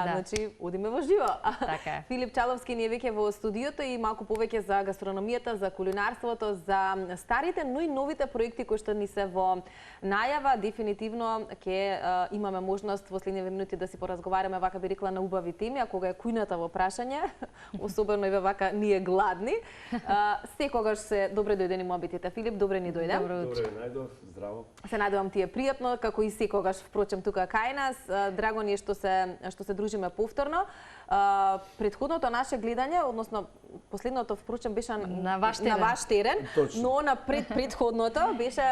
значи одиме во живо. Така е. Филип Чаловски ни е веќе во студиото и малку повеќе за гастрономијата, за кулинарството, за старите, но и новите проекти кои што ни се во најава. Дефинитивно ќе имаме можност во следниве минути да си поразговараме, вака би рекла, на убави теми, а кога е кујната во прашање, особено и вака ние гладни. Секогаш се добре дојдени мобитите. Филип, добре ни дојде. Добре, најдов, здраво. Се надевам ти е пријатно, како и секогаш, впрочем, тука кај нас. Драго ни е што се дружиме повторно. Претходното наше гледање, односно последното впрочем беше на ваш терен, но на предходното беше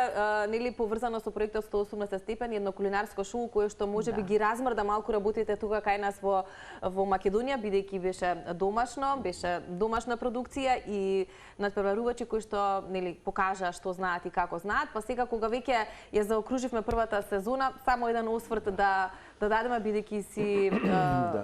нели поврзано со проектот 180 степени, едно кулинарско шоу кое што можеби ги размрда малку работите тука кај нас во Македонија, бидејќи беше домашна продукција и надпреварувачи кои што нели покажаа што знаат и како знаат, па сега кога веќе ја заокруживме првата сезона, само еден осврт да дадеме, бидејќи си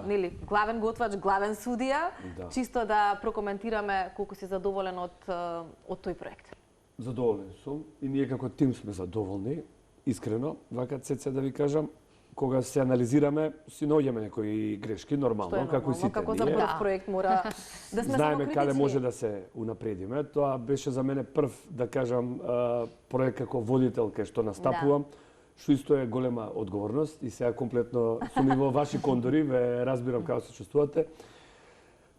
нели главен готвач, главен судија, чисто да прокоментираме колку си задоволен од тој проект. Задоволен сум и ние како тим сме задоволни, искрено, вака Цеце да ви кажам, кога се анализираме, си наоѓаме некои грешки, нормално, како и сите ние. Како за прв проект мора да сме знаеме каде може да се унапредиме. Тоа беше за мене прв, да кажам, проект како водител кај што настапувам, што исто е голема одговорност и сега комплетно сум и во ваши кондори, ве разбирам како се чувствувате.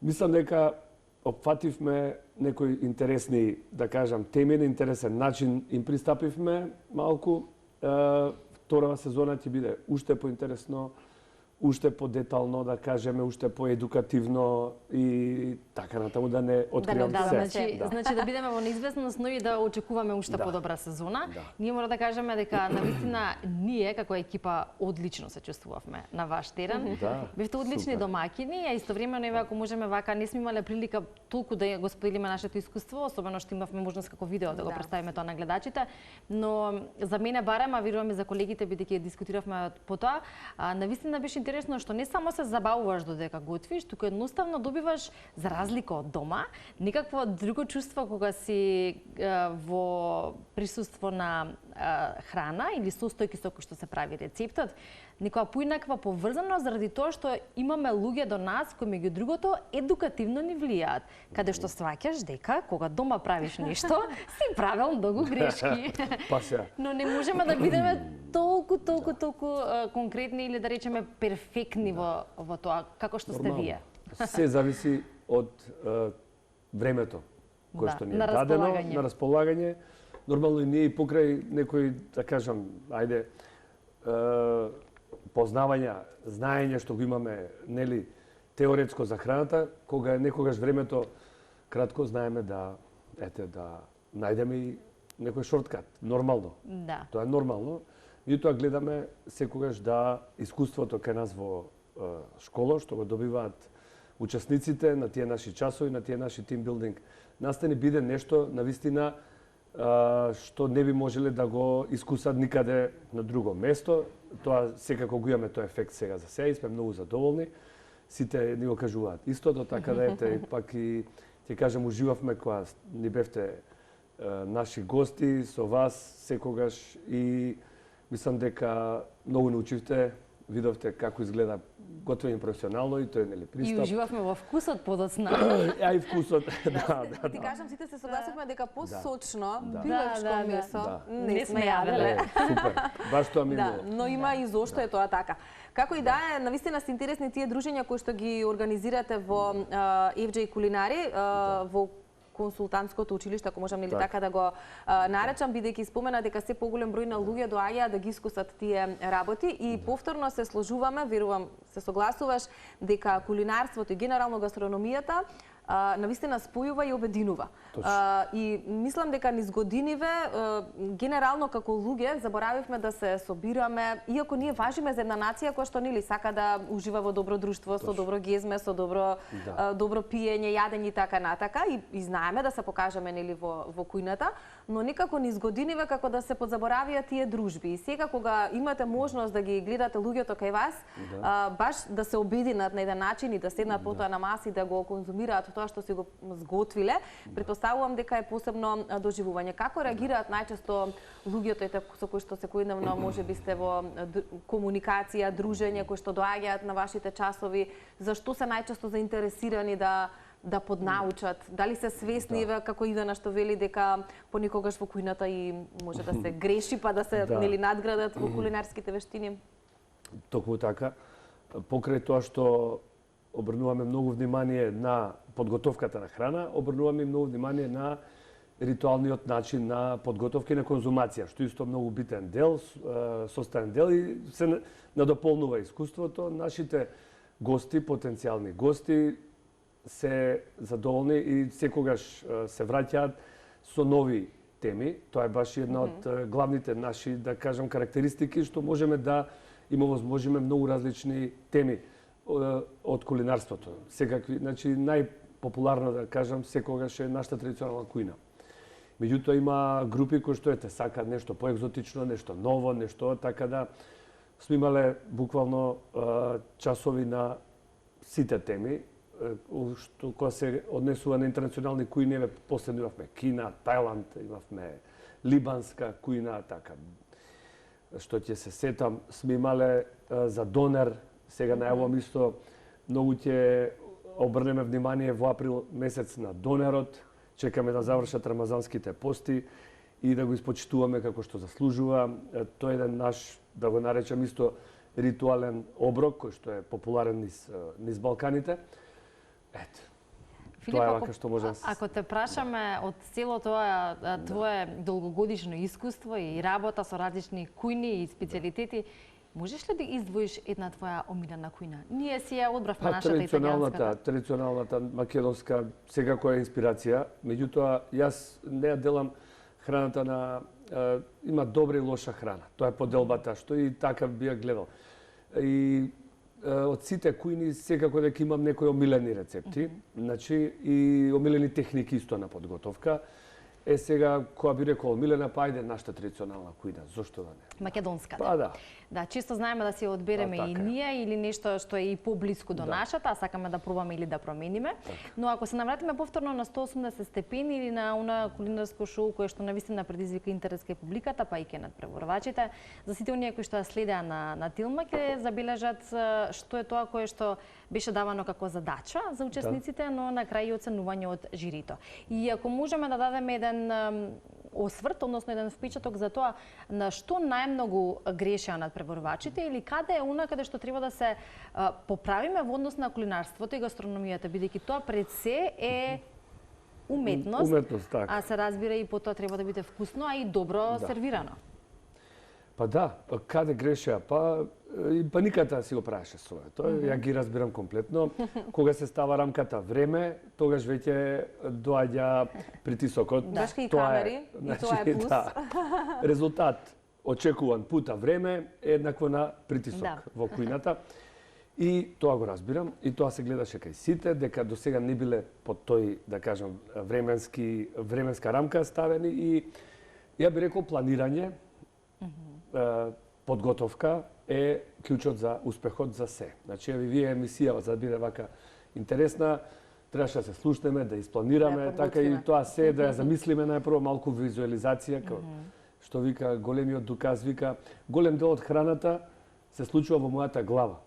Мислам дека опфативме некои интересни, да кажам, теми на интересен начин им пристапивме малку. Вторава сезона ќе биде уште поинтересно, уште подетално, да кажеме, уште поедукативно и така натаму да не откривам се. Значи да бидеме во неизвестност, но и да очекуваме уште подобра сезона. Ние мора да кажеме дека навистина ние како екипа одлично се чувствувавме на ваш терен. Бевте одлични домаќини, а истовремено и ако можеме вака не сме имале прилика толку да го споделиме нашето искуство, особено што имавме можност како видео да го представиме тоа на гледачите, но за мене барем, а верувам и за колегите бидејќи дискутиравме по тоа, навистина беше интересно што не само се забавуваш додека готвиш, туку едноставно добиваш, за разлика од дома, некакво друго чувство кога си во присуство на храна или состојки со кои што се прави рецептот, некоја поинаква поврзаност заради тоа што имаме луѓе до нас кои меѓу другото едукативно ни влијаат, каде што сваќаш дека кога дома правиш нешто, си правел многу грешки. Но не можеме да бидеме толку конкретни или да речеме перфектни во тоа како што сте вие. Се зависи од времето кое што ни е дадено на располагање. Нормално и ние и покрај некои, да кажам, ајде, познавања, знаење што го имаме, нели, теоретско за храната, кога е некогаш времето кратко, знаеме да најдеме и некој шорткат, нормално. Тоа е нормално. И тоа гледаме секогаш да искуството кај нас во школа, што го добиваат учесниците на тие наши часови, на тие наши тимбилдинг настани биде нешто навистина што не би можеле да го искусат никаде на друго место. Тоа секако го имаме тој ефект сега за сега и сме многу задоволни. Сите ни го кажуваат истото, така да ете, пак и ќе кажам, уживавме кога ни бевте наши гости со вас секогаш и мислам дека многу научивте, видовте како изгледа готвење професионално и тој нели пристап. И уживавме во вкусот подоцна. А и вкусот, Ти кажам, сите се согласивме дека посочно пилешко месо не сме јаделе. Супер. Баш тоа ми го. Но има и зошто е тоа така. Како и да е, навистина се интересни тие дружења кои што ги организирате во FJ Кулинари, во консултантското училиште, ако можам нели така да го наречам, бидејќи спомена дека се поголем број на луѓе доаѓаат да ги искусат тие работи и повторно се сложуваме, верувам се согласуваш, дека кулинарството и генерално гастрономијата навистина спојува и обединува. И мислам дека низ годиниве генерално како луѓе заборавивме да се собираме, иако ние важиме за една нација која што нели сака да ужива во добро друштво, со добро гезме, со добро пиење, јадење и така натака и знаеме да се покажеме нели во кујната, но никако низ годиниве како да се подзаборавија тие дружби. И сега кога имате можност да ги гледате луѓето кај вас, баш да се обединат на еден начин и да седнат потоа на маси да го конзумираат тоа што си го зготвиле, претпоставувам дека е посебно доживување. Како реагираат најчесто луѓето со кои што секојдневно можеби сте во комуникација, дружење, кои што доаѓаат на вашите часови, зашто се најчесто заинтересирани да поднаучат? Дали се свесни како Ивана што вели дека понекогаш во кујната и може да се греши па да се нели надградат во кулинарските вештини? Токму така. Покрај тоа што обрнуваме многу внимание на подготовката на храна, обрнуваме многу внимание на ритуалниот начин на подготовка и на конзумација, што исто многу битен дел, составен дел и се надополнува искуството. Нашите гости, потенцијални гости, се задоволни и секогаш се враќаат со нови теми. Тоа е баш една од главните наши, да кажам, карактеристики, што можеме да им овозможиме многу различни теми од кулинарството. Секакви, значи најпопуларно да кажам секогаш е нашата традиционална кујна. Меѓутоа има групи кои што сакаат нешто поекзотично, нешто ново, нешто така да сме имале буквално часови на сите теми, што кога се однесува на интернационални кујни, последно имавме Кина, Тајланд, имавме либанска кујна, така. Што ќе се сетам, сме имале за донер, сега најавувам исто, многу ќе обрнеме внимание во април месец на донерот, чекаме да завршат рамазанските пости и да го испочитуваме како што заслужува. Тоа е еден наш, да го наречам исто, ритуален оброк, кој што е популарен низ Балканите. Ето, тоа е вака што можам. Ако те прашаме од цело тоа твое долгогодишно искуство и работа со различни кујни и специјалитети, можеш ли да издвоиш една твоја омилена кујна? Ние си ја одбравме нашата италијанската. Традиционалната македонска секако е инспирација, меѓутоа јас не ја делам храната на има добра и лоша храна. Тоа е поделбата што и така би ја гледал. И од сите кујни секако дека имам некои омилени рецепти, значи и омилени техники исто на подготовка. Сега, кога би рекол омилена, па ајде нашата традиционална кујна, зошто да не? Македонската. Па да. Да, често знаеме да си ја одбереме и ние или нешто што е и поблиску до нашата, а сакаме да пробаме или да промениме. Но ако се навратиме повторно на 180 степени или на она кулинарско шоу кое што навистина предизвика интерес кај публиката, па и кај надпреварувачите, за сите оние кои што ја следеа на Тилма ќе забележат што е тоа кое што беше давано како задача за учесниците, но на крај и оценување од жирито. И ако можеме да дадеме еден осврт, односно еден впечаток за тоа на што најмногу грешеа надпреварувачите или каде е она каде што треба да се поправиме во однос на кулинарството и гастрономијата, бидејќи тоа пред се е уметност, така. А се разбира и потоа треба да биде вкусно, а и добро сервирано. Па да, каде грешеа? Па паниката си го правеше своје. Тоа ја ги разбирам комплетно. Кога се става рамката време, тогаш веќе доаѓа притисокот. Башка и камери, и тоа е плюс. Резултат очекуван пута време е еднакво на притисок во кујната. И тоа го разбирам, и тоа се гледаше кај сите, дека до сега не биле под тој, да кажам, временска рамка ставени и ја би рекол планирање, подготовка е клучот за успехот за се. Значи, вие емисија за да биде вака интересна, требаше да се слушнеме, да испланираме, така и тоа се да ја замислиме најпрво малку визуализација, што вика големиот доказ, вика голем дел од храната се случува во мојата глава.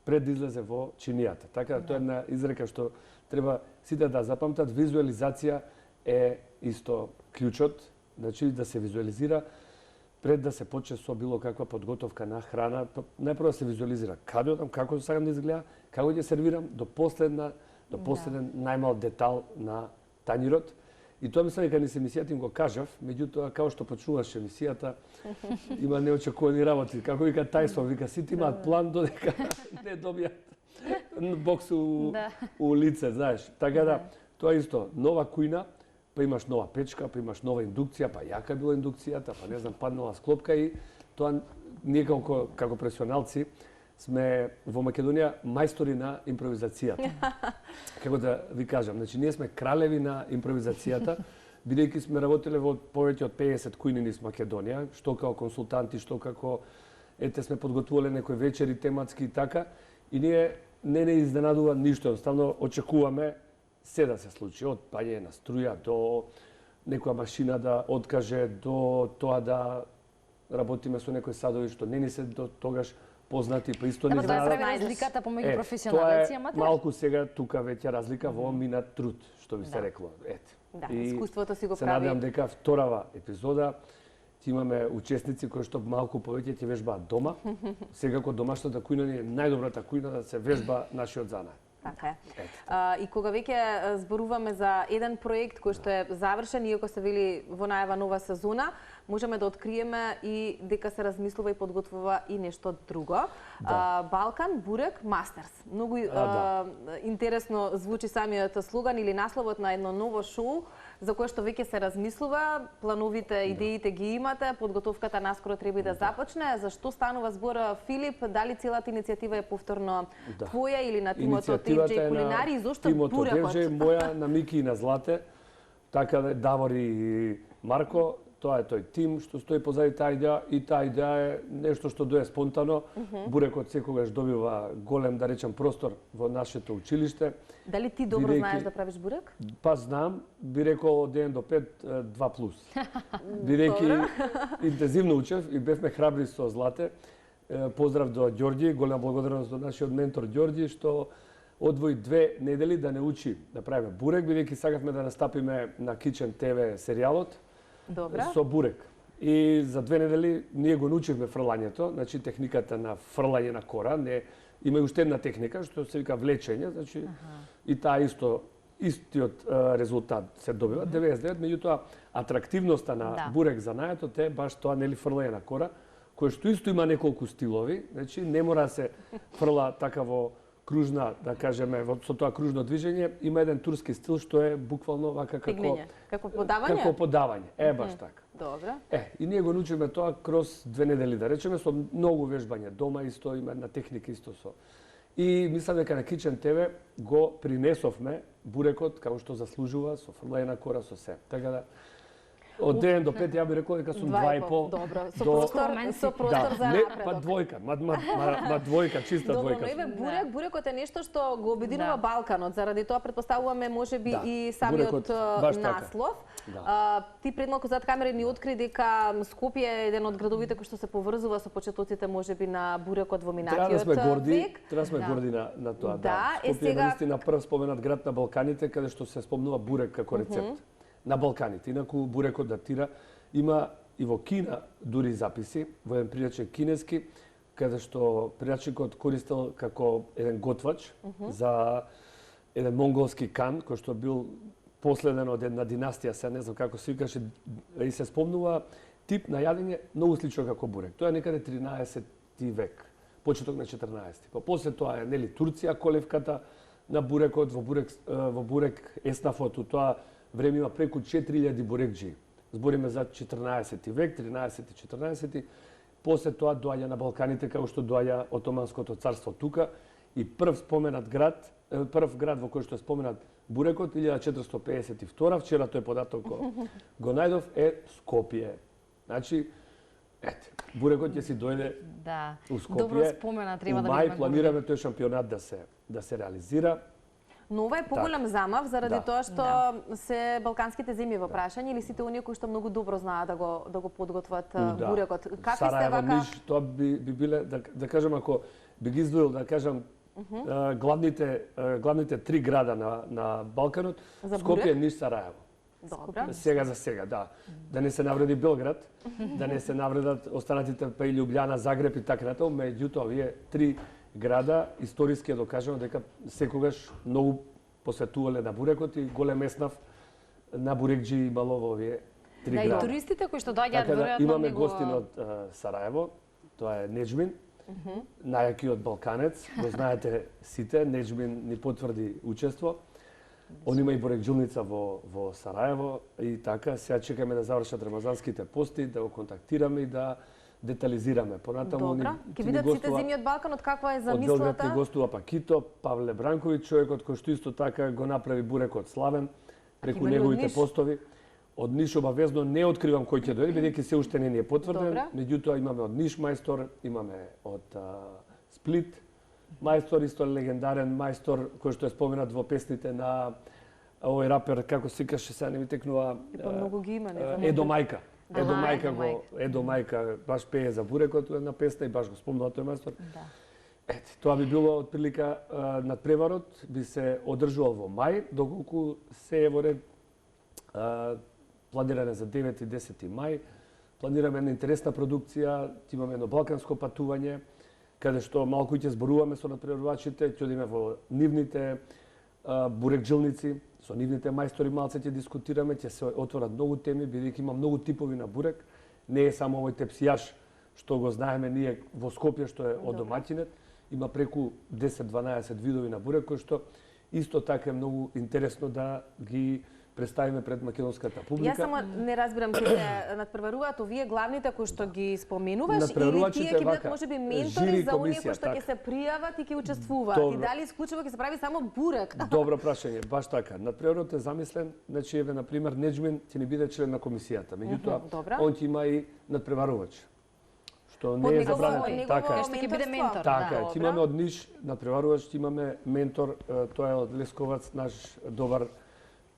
Пред да излезе во чинијата. Така да тоа е една изрека што треба сите да запамтат, визуализација е исто клучот, значи да се визуализира пред да се почне со било каква подготовка на храна, најпрво да се визуализира каде одам, како сакам да изгледа, како ќе сервирам до последен најмал детал на тањирот. И тоа мислам дека низ емисијата им го кажав, меѓутоа како што почнуваше емисијата, има неочекувани работи. Како вика Тајсон, вика сите имаат план додека не добијат бокс у лице, знаеш. Така да тоа исто нова кујна, па имаш нова печка, па имаш нова индукција, па јака била индукцијата, па не знам, паднала склопка и тоа ние како професионалци сме во Македонија мајстори на импровизацијата. Како да ви кажам, значи ние сме кралеви на импровизацијата, бидејќи сме работеле во повеќе од 50 кујни низ Македонија, што како консултанти, што како сме подготвувале некои вечери тематски и така, и ние не изненадува ништо, едноставно очекуваме се да се случи, од паѓање на струја до некоја машина да откаже, до тоа да работиме со некои садови што не ни се до тогаш познати, па исто не Тоа знаат. прави разликата помеѓу професионалец и аматер. Тоа е малку сега тука веќе разлика во минат труд, што би се рекло. Ете. Да, искуството си го се прави. надевам дека вторава епизода ќе имаме учесници кои што малку повеќе ќе вежбаат дома. Секако домашната кујна ни е најдобрата кујна да се вежба нашиот занат. Така е. И кога веќе зборуваме за еден проект кој што е завршен, иако се вели во најава нова сезона, можеме да откриеме и дека се размислува и подготвува и нешто друго. Балкан Бурек Мастерс. Многу интересно звучи самиот слоган или насловот на едно ново шоу за кое што веќе се размислува, плановите, идеите ги имате, подготовката наскоро треба и да започне. Зашто станува збор, Филип? Дали целата иницијатива е повторно твоја или на тимот од FJ Кулинари и зошто Бурекот? Тимот од FJ, моја, на Мики и на Злате, така да Давор и Марко, тоа е тој тим што стои позади таа идеја и таа идеја е нешто што дое спонтано. Бурекот секогаш добива голем, да речем, простор во нашето училиште. Дали ти добро знаеш да правиш бурек? Па знам, би рекол од 1 до 5, 2+. Бидејќи интензивно учев и бевме храбри со Злате. Поздрав до Ѓорѓи, голема благодарност до нашиот ментор Ѓорѓи што одвои 2 недели да не учи да правиме бурек, бидејќи сакавме да настапиме на Kitchen TV серијалот. Добра. Со бурек. И за 2 недели ние го научивме фрлањето, значи техниката на фрлање на кора, не има и уште една техника што се вика влечење, значи и таа истиот резултат се добива 99, меѓутоа атрактивноста на бурек занаетот е баш тоа, нели, фрлање на кора, кој што исто има неколку стилови, значи не мора да се фрла така во кружна, да кажеме, со тоа кружно движење, има еден турски стил што е буквално вака како подавање. Како подавање, баш така. Добро. И ние го научиме тоа кроз 2 недели, да речеме, со многу вежбање дома, исто има една техника исто со. И мислам дека на Kitchen TV го принесовме бурекот како што заслужува, со фрлање на кора, со се. Така да од 1 до 5 ја би рекол дека сум 2,5. Добро, со простор за напредок. Па двојка, ма двојка, чиста двојка. Добро, еве бурекот е нешто што го обединува Балканот, заради тоа претпоставуваме можеби и самиот наслов. Ти пред малку зад камера ни откри дека Скопје е еден од градовите кој што се поврзува со почетоците можеби на бурекот во минатиот век. Треба да сме горди на тоа. Скопје е наистина прв споменат град на Балканите каде што се спомнува бурек како рецепт. На Балканите. Инаку бурекот датира. Има и во Кина дури записи, во еден прирачник кинески, каде што прирачникот користел како еден готвач за еден монголски кан, кој што бил последен од една династија, се не знам како се викаше, и се спомнува тип на јадење многу слично како бурек. Тоа е некаде 13 век, почеток на 14. Па после тоа е, нели, Турција, колевката на бурекот, во бурек еснафот, тоа време има преку 4000 бурекџи. Збориме за 14 век, 13-14. После тоа доаѓа на Балканите, како што доаѓа Отоманското царство тука. И прв град во кој што е споменат бурекот, 1452, вчера тој податок го најдов, е Скопје. Значи, бурекот ќе си дојде у Скопје. Добро спомена, треба да бидеме. У мај планираме тој шампионат да се реализира. Но ова е поголем замав заради тоа што се балканските земји во прашање или сите оние кои што многу добро знаат да го подготват бурекот. Какви сте вака? Ниш, тоа би биле, да кажам, ако би ги издвоил, да кажам, главните 3 града на Балканот, Скопје, Ниш, Сараево. Добро. Сега за сега, да. Да не се навреди Белград, да не се навредат останатите па и Лјубљана, Загреб и така натаму, меѓутоа овие 3 града историски е докажано дека секогаш многу посветувале на бурекот и голем еснав на бурекџи имало во овие 3 града. Да, и туристите кои што доаѓаат веројатно имаме гостин од Сараево, тоа е Неџмин, најакиот балканец, го знаете сите, Неџмин ни потврди учество. Он има и бурекџилница во Сараево и така, сега чекаме да завршат рамазанските пости, да го контактираме и да детализираме. Понатаму Добра, ќе видат сите земји од Балканот каква е замислата. Од Белград ќе гостува Пакито, Павле Бранковиќ, човекот кој што исто така го направи бурекот славен преку неговите постови. Од Ниш обавезно не откривам кој ќе дојде, бидејќи се уште не ни е потврден. Меѓутоа имаме од Ниш мајстор, имаме од Сплит мајстор, исто легендарен мајстор кој што е споменат во песните на овој рапер, како се каше, сега не ми текнува... Многу ги има, не знам. Едо Мајка. Едо Мајка баш пее за бурекот на песна и баш го спомнува тој мајстор. Ете, тоа би било од прилика надпреварот, би се одржувал во мај, доколку се е во ред планиране за 9 и 10 мај. Планираме една интересна продукција, имаме едно балканско патување, каде што малку ќе зборуваме со надпреварувачите, ќе одиме во нивните бурекджилници, со нивните мајстори малце ќе дискутираме, ќе се отворат многу теми, бидејќи има многу типови на бурек. Не е само овој тепсијаш што го знаеме ние во Скопје, што е од домаќинет. Има преку 10-12 видови на бурек, кои што исто така е многу интересно да ги представиме пред македонската публика. Јас само не разбирам, ќе се надпреваруваат овие главните кои што ги споменуваш или тие ќе бидат можеби ментори за оние кои што ќе се пријават и ќе учествуваат? И дали исклучиво ќе се прави само бурек? Добро прашање, баш така. Надпреварот е замислен, значи еве на пример Неџмин ќе ни биде член на комисијата. Меѓутоа, он ќе има и надпреварувач. Што не е забрането. Така е. Што ќе биде ментор. Така е. Ќе имаме од Ниш надпреварувач, ќе имаме ментор, тоа е од Лесковац, наш добар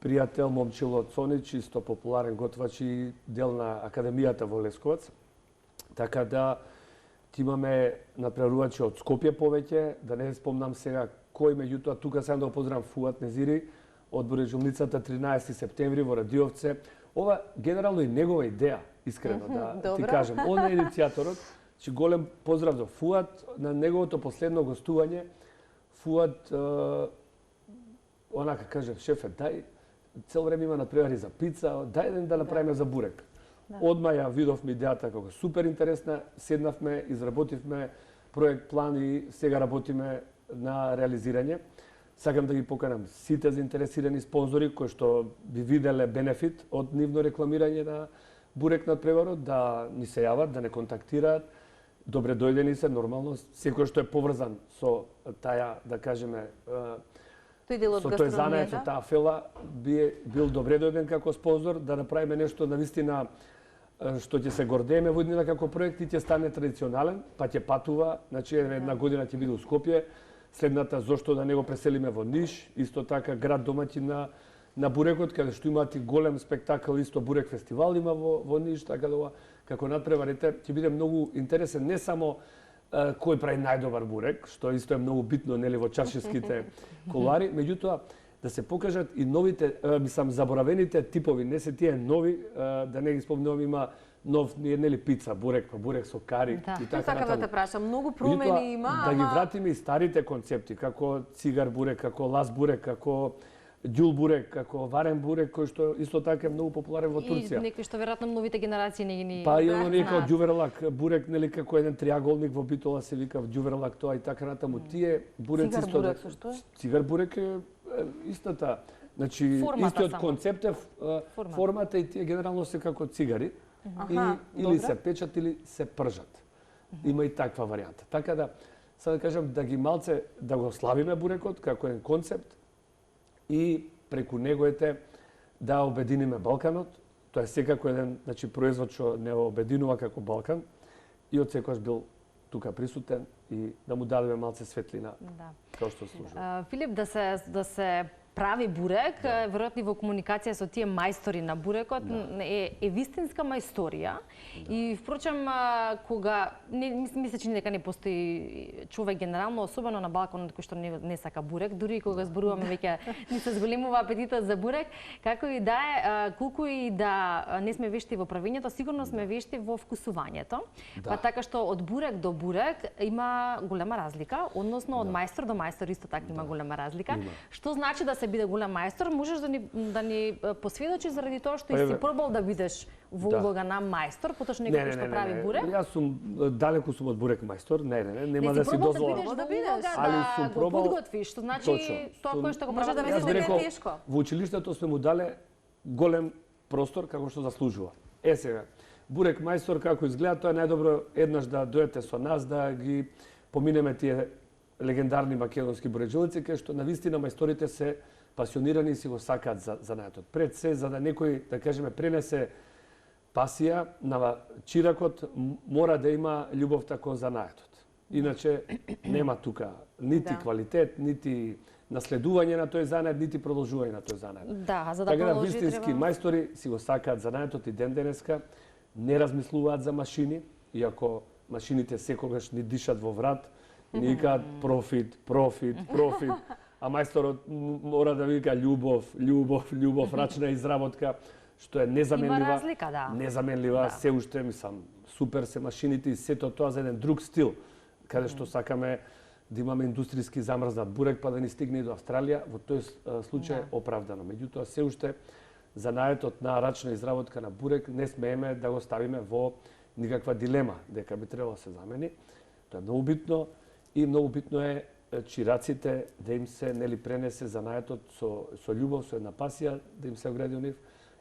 пријател, момчило Цонич, исто популарен готвач и дел на Академијата во Лесковац. Така да ќе имаме надпреварувачи од Скопје повеќе, да не спомнам сега кој, меѓутоа тука сам да го поздравам Фуат Незири од бурекджилницата 13 септември во Радиовце. Ова генерално и негова идеја, искрено да ти кажам. Он е иницијаторот. Чи голем поздрав до Фуат на неговото последно гостување. Фуат онака каже, шефе, дај цел време има надпревари за пица, дај еден да направиме за бурек. Одма ја видовме идејата како супер интересна, седнавме, изработивме проект, план и сега работиме на реализирање. Сакам да ги поканам сите заинтересирани спонзори кои што би виделе бенефит од нивно рекламирање на бурек надпреварот, да ни се јават, да не контактираат. Добре дојдени се, нормално, секој што е поврзан со таја, да кажеме, со тој занает, со таа фела, бил добре дојден како спонзор, да направиме нешто навистина што ќе се гордееме во иднина како проект и ќе стане традиционален, па ќе патува, значи една година ќе биде у Скопје, следната зошто да не го преселиме во Ниш, исто така град домаќин на бурекот, каде што имаат и голем спектакл, исто бурек фестивал има во Ниш, така да како надпреварите ќе биде многу интересен не само кој прави најдобар бурек, што исто е многу битно нели во чашиските колари, меѓутоа да се покажат и новите, заборавените типови, не се тие нови, да не ги спомнувам, има нов нели пица, бурек, па бурек со кари и така натаму. Сакам да те прашам, многу промени има, да ги вратиме и старите концепти, како цигар бурек, како лас бурек, како ѓул бурек, како варен бурек, кој што исто така е многу популарен во Турција. И некои што веројатно новите генерации не ги Па и оно некој ѓуверлак бурек, нели како еден триаголник во Битола се вика ѓуверлак тоа и така натаму. Тие буреци исто. Цигар бурек со што е? Цигар бурек е истата, значи истиот концепт е формата и тие генерално се како цигари. Или се печат или се пржат. Има и таква варијанта. Така да, сега да кажам, да ги малце, да го славиме бурекот како еден концепт и преку него да обединиме Балканот. Тоа е секако еден производ што не обединува како Балкан и од секојаш бил тука присутен и да му дадеме малце светлина, како што служува. Филип, да се прави бурек, веројатно во комуникација со тие мајстори на бурекот, е вистинска мајсторија. И впрочем, кога мисля че дека не постои човек генерално, особено на Балканот кој што не сака бурек, дури и кога зборуваме веќе ни се зголемува апетитот за бурек, како и да е, колку и да не сме вешти во правењето, сигурно сме вешти во вкусувањето. Па така што од бурек до бурек има голема разлика, односно од мајстор до мајстор исто така има голема разлика. Што значи да се биде голем мајстор, можеш да ни посведочиш заради тоа што и си пробал да бидеш во улога на мајстор, потоа некој што прави бурек? Јас сум далеку сум од бурек мајстор, нема да си дозволам. Али сум пробал да подготвиш, што значи тоа кој што го може да мислиш дека е тешко. Во училиштето сме му дале голем простор како што заслужува. Сега, бурек мајстор како изгледа, тоа е најдобро еднаш да дојдете со нас да ги поминеме тие легендарни македонски бурекджилници, кај што навистина мајсторите се пасионирани и си го сакаат за занаетот. Пред се, за да некој, да кажеме, пренесе пасија на чиракот, мора да има љубовта кон занаетот. Иначе нема тука нити квалитет, нити наследување на тој занет, нити продолжување на тој занет. Да, за да така да продолжи вистински треба... мајстори си го сакаат занаетот и ден денеска, не размислуваат за машини, иако машините секогаш ни дишат во врат, ни викаат профит, профит, профит, а мајсторот мора да вика љубов, љубов, љубов, рачна изработка, што е незаменлива. Има разлика, да. Незаменлива, се уште, мислам, супер се машините и сето тоа за еден друг стил, каде што сакаме да имаме индустријски замрзнат бурек, па да ни стигне и до Австралија, во тој случај оправдано. Меѓутоа, се уште занаетот на рачна изработка на бурек не смееме да го ставиме во никаква дилема, дека би требало да се замени. Тоа е многу битно и многу битно е чираците да им се пренесе занаетот со љубов, со една пасија, да им се огради нив.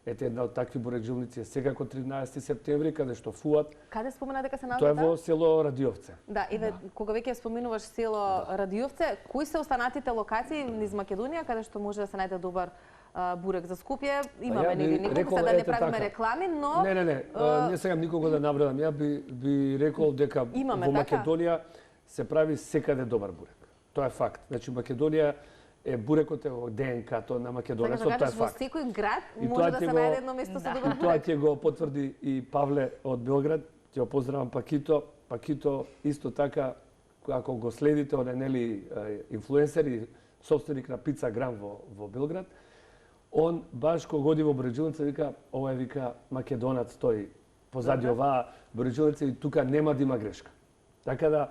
Ете една од такви бурекжилници е секако 13 септември, каде што фуат. Каде спомена дека се наоѓа? Тоа е во село Радиовце. Да, еве кога веќе споминуваш село Радиовце, кои се останатите локации низ Македонија каде што може да се најде добар бурек за Скопје? Имаме нели неколку, да не правиме реклами, но Не сакам никого да набредам. Ја би рекол дека во Македонија се прави секаде добар бурек. Тоа е факт. Значи Македонија е бурекот е во ДНК-то на македонецот, тоа е факт. Во секој град може да се најде едно место со добар бурек. Тоа ќе го потврди и Павле од Белград. Ќе го поздравам Пакито. Пакито исто така, ако го следите, он е нели инфлуенсер и собственик на Пица Грам во Белград. Он баш кога оди во бурекжилница вика, ова е вика македонец тој позади оваа бурекжилница и тука нема да има грешка. Така да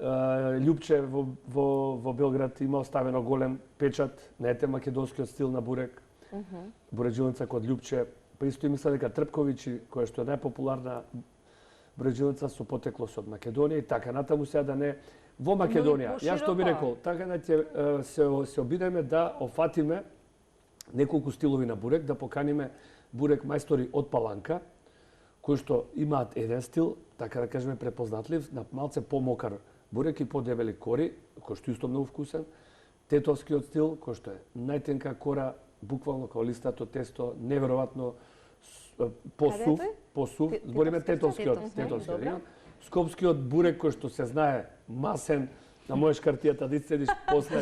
Љупче во Белград има оставено голем печат на ете македонскиот стил на бурек. Бурекжилница код Љупче, па исто и мисля дека Трпковичи, која што е најпопуларна бурекжилница со потекло од Македонија и така натаму сега да не во Македонија. Јас што би рекол, така да ќе се обидеме да офатиме неколку стилови на бурек, да поканиме бурек мајстори од Паланка, кои што имаат еден стил, така да кажеме препознатлив, на малце помокар бурек и подебели кори, кој што исто многу вкусен, тетовскиот стил, кој што е најтенка кора, буквално као листато тесто, неверојатно посув, збориме тетовскиот. Скопскиот бурек кој што се знае масен, на моја шкартијата да седиш после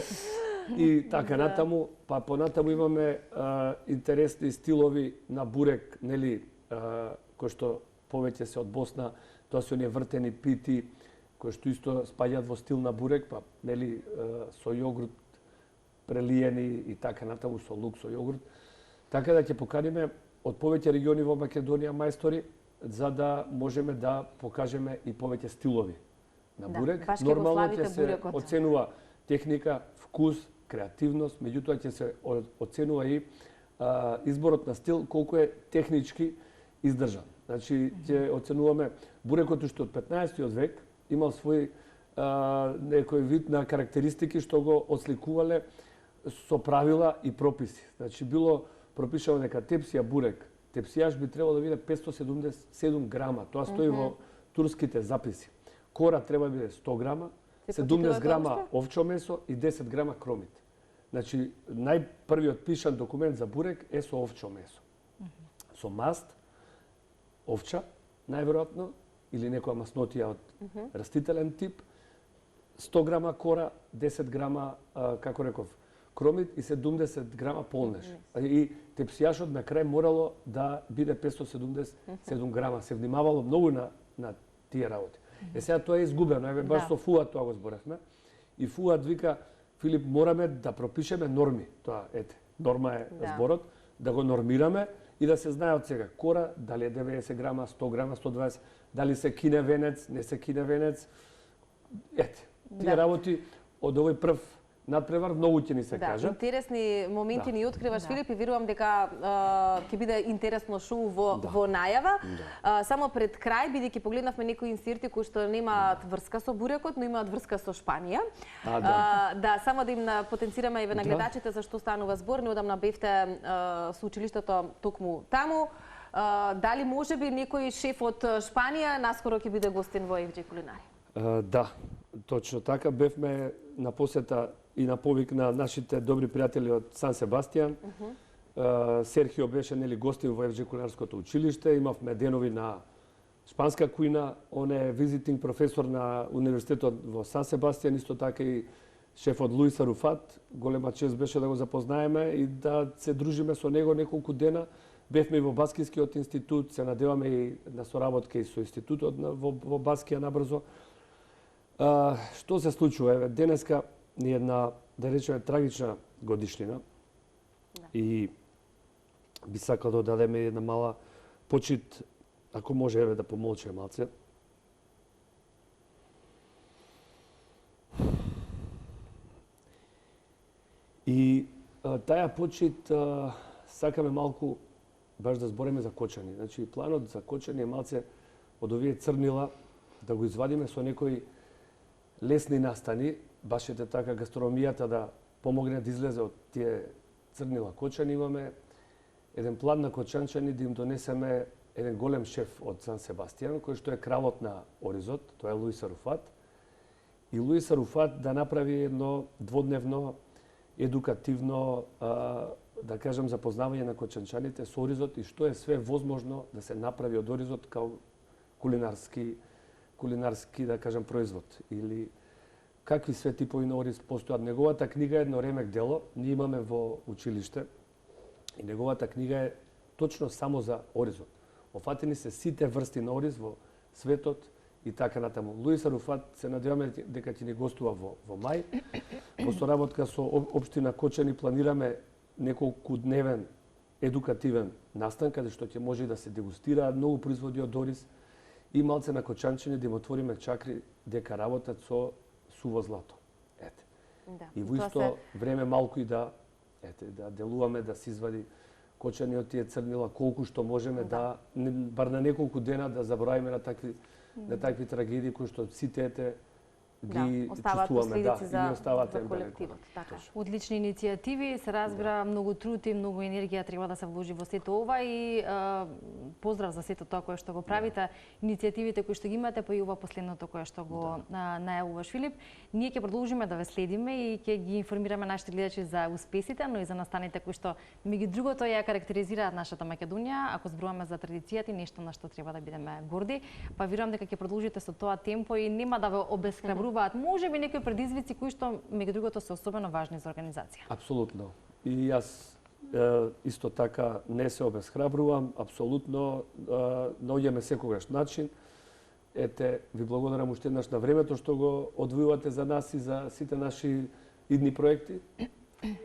и така натаму, па понатаму имаме интересни стилови на бурек, нели, кои што повеќе се од Босна, тоа се оние вртени пити, кои што исто спаѓаат во стил на бурек, па нели со јогурт прелиени и така натаму со лук со јогурт. Така да ќе поканиме од повеќе региони во Македонија мајстори за да можеме да покажеме и повеќе стилови на бурек. Нормално ќе се оценува техника, вкус, креативност, меѓутоа ќе се оценува и изборот на стил колку е технички издржан. Значи ќе оценуваме бурекот што од 15 век имал свој некој вид на карактеристики што го отсликувале со правила и прописи. Значи било пропишано дека тепсија бурек, тепсијаш би требало да биде 577 грама. Тоа стои во турските записи. Кора треба да биде 100 грама, 70 грама овчо месо и 10 грама кромит. Значи најпрвиот пишан документ за бурек е со овчо месо. Со маст овча, најверојатно, или некоја маснотија од растителен тип, 100 грама кора, 10 грама, како реков, кромит и 70 грама полнеж. И тепсијашот на крај морало да биде 577 грама. Се внимавало многу на тие работи. Сега тоа е изгубено, еве баш со Фуат тоа го зборевме. И Фуат вика, Филип, мораме да пропишеме норми. Тоа, ете, норма е зборот, да го нормираме и да се знае од сега кора, дали е 90 грама, 100 грама, 120, дали се кине венец, не се кине венец. Ете, тие работи од овој прв надпревар многу ќе ни се кажат. Интересни моменти ни откриваш, Филип, и верувам дека ќе биде интересно шоу во најава. Само пред крај, бидејќи погледнавме некои инсерти кои што немаат врска со бурекот, но имаат врска со Шпанија. Да, само да им потенцираме и на гледачите за што станува збор. Неодамна бевте со училиштето токму таму. Дали можеби некој шеф од Шпанија наскоро ќе биде гостин во FJ Кулинари? Да, точно така. Бевме на посета и на повик на нашите добри пријатели од Сан Себастијан. Серхио беше нели гостин во FJ Кулинарското училиште. Имавме денови на шпанска кујна. Он е визитинг професор на универзитетот во Сан Себастијан, исто така и шефот Луис Аруфат. Голема чест беше да го запознаеме и да се дружиме со него неколку дена. Бевме и во Баскискиот институт, се надеваме и на соработка и со институтот во Баскија набрзо. Што се случува? Денеска ни една, да речеме, трагична годишнина. И би сакал да дадеме една мала почит, ако може да помолче малце. И таја почит сакаме малку баш да збориме за кочани. Значи, планот за кочани е малце од овие црнила, да го извадиме со некои лесни настани, баш ете така гастрономијата да помогне да излезе од тие црнила кочани. Имаме еден план на кочанчани да им донесеме еден голем шеф од Сан Себастијан, кој што е кралот на оризот, тоа е Луис Аруфат. И Луис Аруфат да направи едно дводневно едукативно, да кажем, запознавање на кочанчаните со оризот и што е све возможно да се направи од оризот као кулинарски, да кажем, производ. Или какви све типови на ориз постојат. Неговата книга е едно ремек дело, ние имаме во училиште. И неговата книга е точно само за оризот. Офатени се сите врсти на ориз во светот и така натаму. Луис Аруфат се надеваме дека ќе ни гостува во мај. Во соработка со општина Кочани планираме неколку дневен едукативен настан каде што ќе може да се дегустираат многу производи од ориз и малце на кочанчини да им отвориме чакри дека работат со суво злато. Ете. Да. И во исто време малку и да делуваме да се извади кочани од тие црнила колку што можеме да бар на неколку дена да заборавиме на такви трагедии кои што сите ги чувствуваме, за колективот. Така. Одлични иницијативи, се разбира, многу труд и многу енергија треба да се вложи во сето ова и поздрав за сето тоа кое што го правите, иницијативите кои што ги имате, па и ова последното кое што го најавуваш, Филип. Ние ќе продолжиме да ве следиме и ќе ги информираме нашите гледачи за успесите, но и за настаните кои што меѓу другото ја карактеризираат нашата Македонија, ако зборуваме за традицијата и нешто на што треба да бидеме горди, па верувам дека ќе продолжите со тоа темпо и нема да ве обесхрабруваат можеби некои предизвици кои што меѓу другото се особено важни за организација. Апсолутно. И јас исто така не се обесхрабрувам, апсолутно наоѓаме секогаш начин. Ете, ви благодарам уште еднаш на времето што го одвојувате за нас и за сите наши идни проекти.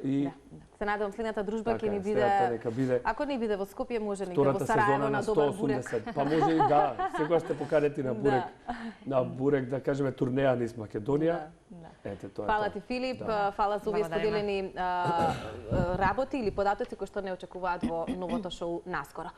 И се надевам следната дружба ќе ни биде, ако не биде во Скопје, може ни во Сараево на добар бурек. Па може и секогаш сте поканети на бурек. На бурек, да кажеме, турнеја низ Македонија. Ете, тоа е. Фала ти, Филип, фала за овие споделени работи или податоци кои што не очекуваат во новото шоу наскоро.